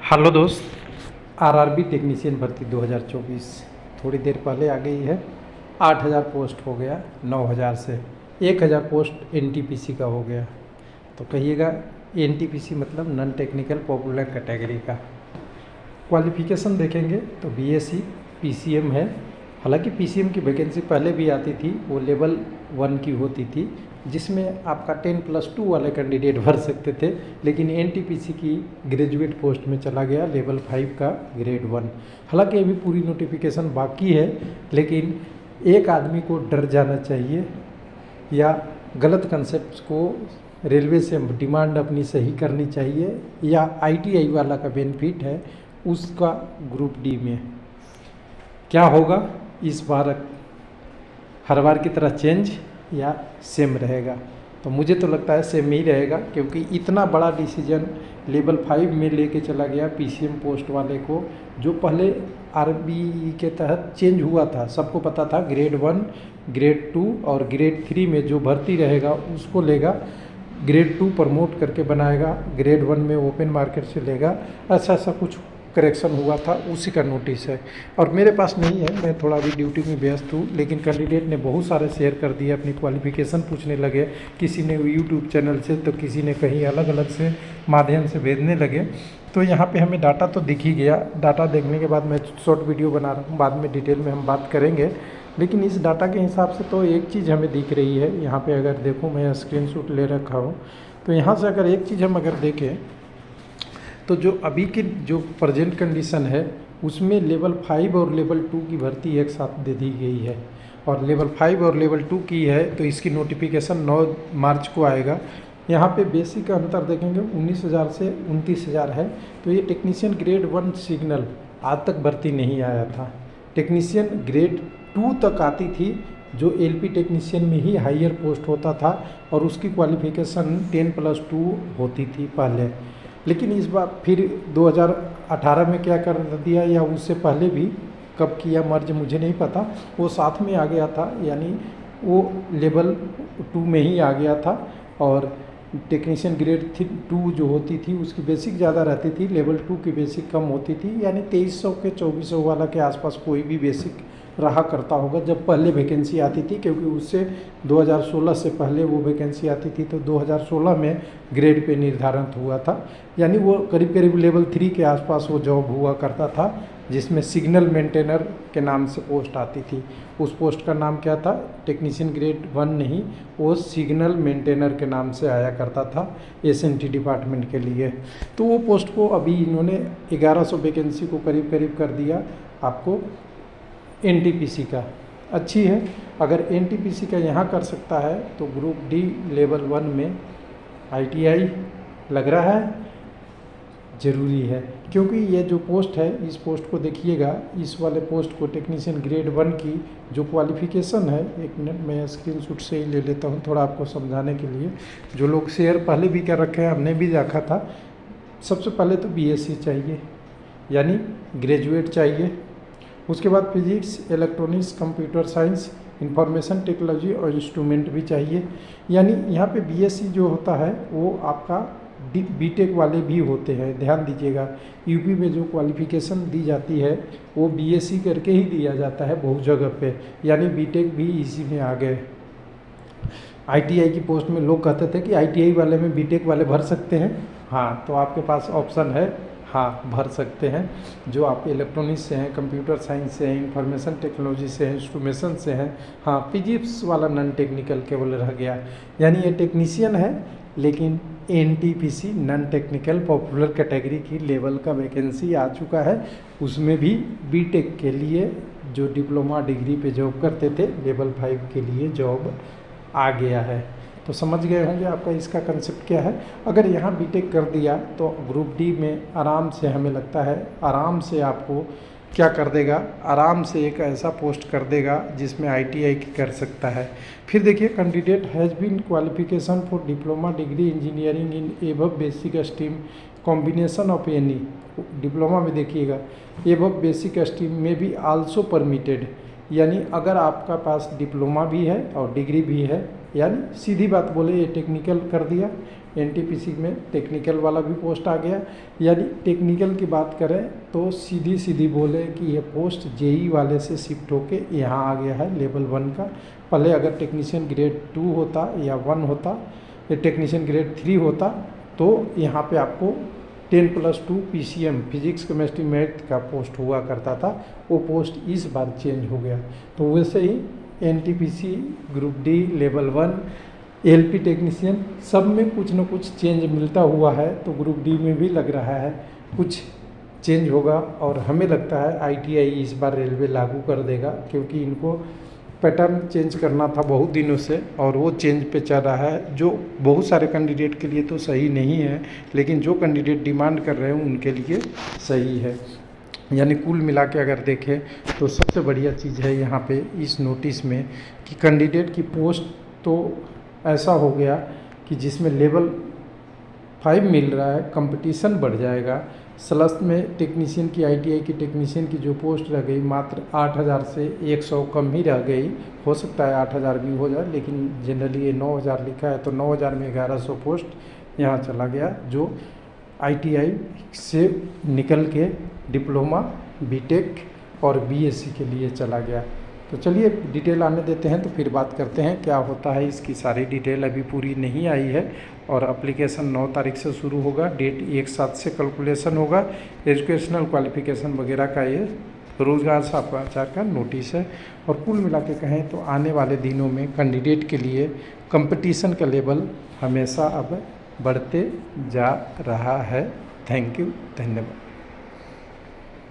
Hello दोस्त। RRB technician भर्ती 2024 थोड़ी देर पहले आ गई है। 8000 पोस्ट हो गया 9000 से। 1000 पोस्ट एनटीपीसी का हो गया। तो कहिएगा एनटीपीसी मतलब नॉन टेक्निकल पॉपुलर कैटेगरी का। क्वालिफ़िकेशन देखेंगे तो बीएससी पीसीएम है। हालांकि पीसीएम की वैकेंसी पहले भी आती थी, वो लेवल 1 की होती थी, जिसमें आपका 10+2 वाले कैंडिडेट भर सकते थे। लेकिन एनटीपीसी की ग्रेजुएट पोस्ट में चला गया लेवल 5 का ग्रेड 1। हालांकि अभी पूरी नोटिफिकेशन बाकी है, लेकिन एक आदमी को डर जाना चाहिए या गलत कंसेप्ट को रेलवे से डिमांड अपनी सही करनी चाहिए, या आईटीआई वाला का बेनिफिट है उसका ग्रुप डी में क्या होगा इस बार, हर बार की तरह चेंज या सेम रहेगा। तो मुझे तो लगता है सेम ही रहेगा, क्योंकि इतना बड़ा डिसीजन लेवल 5 में लेके चला गया पीसीएम पोस्ट वाले को, जो पहले आरबी के तहत चेंज हुआ था। सबको पता था ग्रेड 1, ग्रेड 2 और ग्रेड 3 में जो भर्ती रहेगा उसको लेगा, ग्रेड 2 प्रमोट करके बनाएगा, ग्रेड 1 में ओपन मार्केट से लेगा। ऐसा कुछ करेक्शन हुआ था, उसी का नोटिस है। और मेरे पास नहीं है, मैं थोड़ा अभी ड्यूटी में व्यस्त हूँ, लेकिन कैंडिडेट ने बहुत सारे शेयर कर दिए, अपनी क्वालिफ़िकेशन पूछने लगे। किसी ने यूट्यूब चैनल से, तो किसी ने कहीं अलग अलग से माध्यम से भेजने लगे। तो यहाँ पे हमें डाटा तो दिख ही गया। डाटा देखने के बाद मैं शॉर्ट वीडियो बना रहा हूँ, बाद में डिटेल में हम बात करेंगे। लेकिन इस डाटा के हिसाब से तो एक चीज़ हमें दिख रही है। यहाँ पे अगर देखो, मैं स्क्रीनशॉट ले रखा हूँ, तो यहाँ से अगर एक चीज़ हम अगर देखें तो जो अभी की जो प्रेजेंट कंडीशन है उसमें लेवल 5 और लेवल 2 की भर्ती एक साथ दे दी गई है। और लेवल 5 और लेवल 2 की है तो इसकी नोटिफिकेशन 9 मार्च को आएगा। यहाँ पे बेसिक का अंतर देखेंगे, 19,000 से 29,000 है। तो ये टेक्नीशियन ग्रेड 1 सिग्नल आज तक भर्ती नहीं आया था। टेक्नीशियन ग्रेड 2 तक आती थी, जो एलपी टेक्नीशियन में ही हायर पोस्ट होता था, और उसकी क्वालिफिकेशन 10+2 होती थी पहले। लेकिन इस बार फिर 2018 में क्या कर दिया, या उससे पहले भी कब किया मर्ज मुझे नहीं पता, वो साथ में आ गया था, यानी वो लेवल 2 में ही आ गया था। और टेक्नीशियन ग्रेड 2 जो होती थी उसकी बेसिक ज़्यादा रहती थी, लेवल 2 की बेसिक कम होती थी। यानी 2300 के 2400 वाला के आसपास कोई भी बेसिक रहा करता होगा जब पहले वैकेंसी आती थी, क्योंकि उससे 2016 से पहले वो वैकेंसी आती थी। तो 2016 में ग्रेड पे निर्धारित हुआ था, यानी वो करीब करीब लेवल 3 के आसपास वो जॉब हुआ करता था, जिसमें सिग्नल मेंटेनर के नाम से पोस्ट आती थी। उस पोस्ट का नाम क्या था, टेक्नीशियन ग्रेड 1 नहीं, वो सिग्नल मेंटेनर के नाम से आया करता था एसएनटी डिपार्टमेंट के लिए। तो वो पोस्ट को अभी इन्होंने 1100 वैकेंसी को करीब करीब कर दिया आपको एनटीपीसी का। अच्छी है, अगर एनटीपीसी का यहाँ कर सकता है तो ग्रुप डी लेवल 1 में आईटीआई लग रहा है ज़रूरी है। क्योंकि ये जो पोस्ट है, इस पोस्ट को देखिएगा, इस वाले पोस्ट को टेक्नीशियन ग्रेड 1 की जो क्वालिफ़िकेशन है, एक मिनट मैं स्क्रीनशॉट से ही ले लेता हूँ थोड़ा आपको समझाने के लिए। जो लोग शेयर पहले भी कर रखे हैं, हमने भी देखा था। सबसे पहले तो बीएससी चाहिए, यानी ग्रेजुएट चाहिए। उसके बाद physics, electronics, computer science, information technology और इंस्ट्रूमेंट भी चाहिए। यानी यहाँ पे बीएससी जो होता है वो आपका बीटेक वाले भी होते हैं, ध्यान दीजिएगा। यूपी में जो क्वालिफ़िकेशन दी जाती है वो बीएससी करके ही दिया जाता है बहुत जगह पे, यानी बीटेक भी इसी में आ गए। आईटीआई की पोस्ट में लोग कहते थे कि आईटीआई वाले में बीटेक वाले भर सकते हैं। हाँ, तो आपके पास ऑप्शन है, हाँ भर सकते हैं। जो आप इलेक्ट्रॉनिक्स से हैं, कंप्यूटर साइंस से हैं, इंफॉर्मेशन टेक्नोलॉजी से हैं, इंस्ट्रूमेशन से हैं। हाँ, फिजिक्स वाला नॉन टेक्निकल केवल रह गया। यानी ये टेक्नीशियन है, लेकिन NTPC non technical popular category की लेवल का वैकेंसी आ चुका है। उसमें भी बीटेक के लिए जो डिप्लोमा डिग्री पे जॉब करते थे, लेवल 5 के लिए जॉब आ गया है। तो समझ गए होंगे आपका इसका कंसेप्ट क्या है। अगर यहाँ बीटेक कर दिया तो ग्रुप डी में आराम से, हमें लगता है आराम से आपको क्या कर देगा, आराम से एक ऐसा पोस्ट कर देगा जिसमें आईटीआई की कर सकता है। फिर देखिए, candidate has been qualification for diploma degree engineering in above basic stream combination of any. Diploma में देखिएगा एबव बेसिक स्ट्रीम में भी आल्सो परमिटेड, यानी अगर आपका पास डिप्लोमा भी है और डिग्री भी है, यानी सीधी बात बोले ये टेक्निकल कर दिया, एनटीपीसी में टेक्निकल वाला भी पोस्ट आ गया। यानी टेक्निकल की बात करें तो सीधी सीधी बोले कि ये पोस्ट जेई वाले से शिफ्ट होके यहाँ आ गया है लेवल 1 का। पहले अगर टेक्नीशियन ग्रेड 2 होता या 1 होता, या टेक्नीशियन ग्रेड 3 होता, तो यहाँ पे आपको 10+2 PCM फिजिक्स केमिस्ट्री मैथ का पोस्ट हुआ करता था, वो पोस्ट इस बार चेंज हो गया। तो वैसे ही NTPC group D level 1 LP technician सब में कुछ न कुछ चेंज मिलता हुआ है, तो ग्रुप डी में भी लग रहा है कुछ चेंज होगा। और हमें लगता है आईटीआई इस बार रेलवे लागू कर देगा, क्योंकि इनको पैटर्न चेंज करना था बहुत दिनों से और वो चेंज पे चल रहा है, जो बहुत सारे कैंडिडेट के लिए तो सही नहीं है, लेकिन जो कैंडिडेट डिमांड कर रहे हैं उनके लिए सही है। यानी कुल मिला के अगर देखें तो सबसे बढ़िया चीज़ है यहाँ पे इस नोटिस में कि कैंडिडेट की पोस्ट तो ऐसा हो गया कि जिसमें लेवल 5 मिल रहा है, कंपटीशन बढ़ जाएगा। सलस्त में टेक्नीशियन की आईटीआई की टेक्नीशियन की जो पोस्ट रह गई मात्र 8000 से 100 कम ही रह गई। हो सकता है 8000 भी हो जाए, लेकिन जनरली ये 9000 लिखा है, तो 9000 में 1100 पोस्ट यहाँ चला गया, जो आईटीआई से निकल के डिप्लोमा, बीटेक और बीएससी के लिए चला गया। तो चलिए डिटेल आने देते हैं, तो फिर बात करते हैं क्या होता है। इसकी सारी डिटेल अभी पूरी नहीं आई है और एप्लीकेशन 9 तारीख से शुरू होगा, डेट एक साथ से कैलकुलेशन होगा। एजुकेशनल क्वालिफिकेशन वगैरह का ये रोजगार समाचार का नोटिस है। और कुल मिला के कहें तो आने वाले दिनों में कैंडिडेट के लिए कंपटीशन का लेवल हमेशा अब बढ़ते जा रहा है। थैंक यू, धन्यवाद।